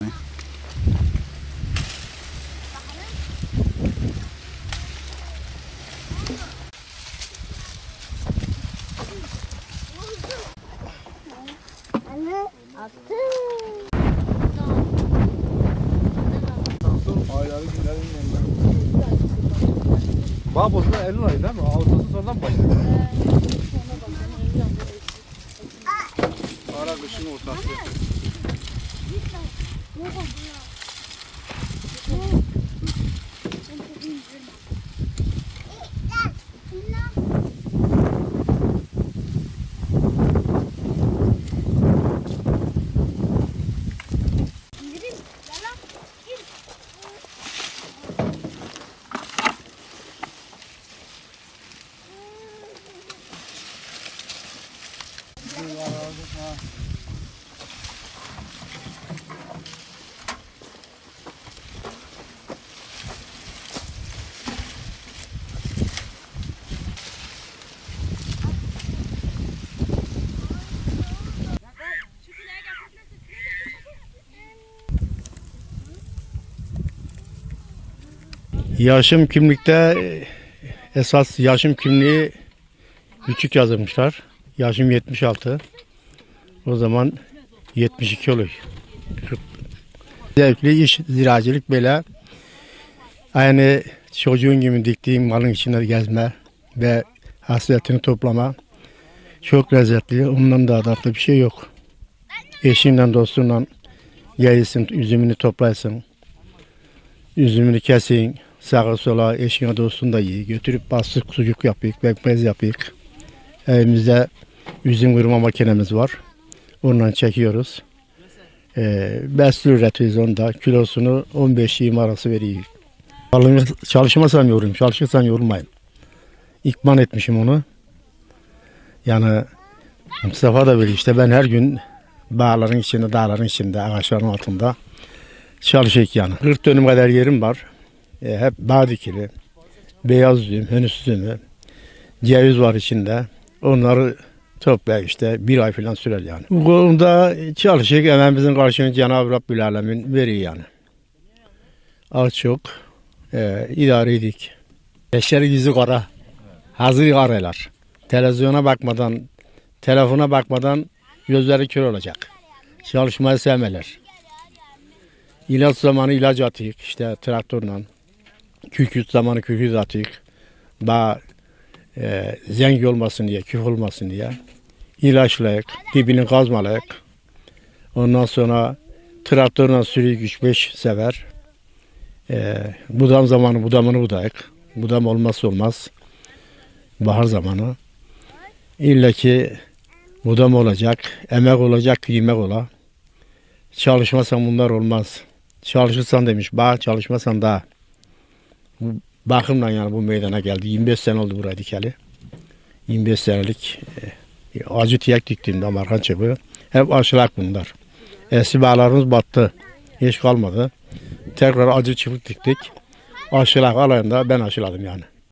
Bağ bozma Eylül ayı değil mi? Ağustos'un sonundan başlıyor. Ara kışın ortası. Yaşım kimlikte esas yaşım kimliği küçük yazılmışlar. Yaşım 76. O zaman 72 oluyor. Zevkli iş, ziracılık böyle. Aynı çocuğun gibi diktiğim malın içinde gezme ve hasretini toplama. Çok lezzetli. Ondan daha tatlı bir şey yok. Eşinle dostunla gelirsin, üzümünü toplarsın. Üzümünü kesin. Sağa sola eşine dostun da iyi. Götürüp bastık sucuk yapıyık, pekmez yapıyık. Elimizde üzüm kırma makinemiz var. Ondan çekiyoruz. Besli üretiyoruz onda. Kilosunu 15-20 arası veriyor. Çalışmasam yorulmayayım, çalışırsam yorulmayayım. İkman etmişim onu. Yani Mustafa da böyle işte ben her gün bağların içinde, dağların içinde, ağaçların altında çalışıyorum yani. 40 dönüm kadar yerim var. Hep bağ dikili. Beyaz üzüm, henüz üzümü, ceviz var içinde. Onları toplayıp işte bir ay falan sürer yani. Bu konuda çalışık emeğimizin karşılığını Cenab-ı Rabbül Alemin veriyor yani. Az çok idare edik. Beşleri yüzü kara, hazır karaylar. Televizyona bakmadan, telefona bakmadan gözleri kör olacak. Çalışmayı sevmeler. İlaç zamanı ilaç atıyık işte traktörle. Kükürt zamanı kükürt atıyık. Daha zenk olmasın diye, küf olmasın diye. İlaçlayık, dibini kazmalayık. Ondan sonra traktörle sürüyük 3-5 sefer. Budam zamanı budamını budayık. Budam olmazsa olmaz. Bahar zamanı. İlla ki budam olacak, emek olacak, yemek ola. Çalışmasan bunlar olmaz. Çalışırsan demiş, bağ çalışmasan da. Bakımla yani bu meydana geldi. 25 sene oldu buraya dikeli. 25 senelik acı tiyak diktim de Amerikan çapı. Hep aşılak bunlar. Eski bağlarımız battı. Hiç kalmadı. Tekrar acı çiftlik diktik. Aşılak alayında ben aşıladım yani.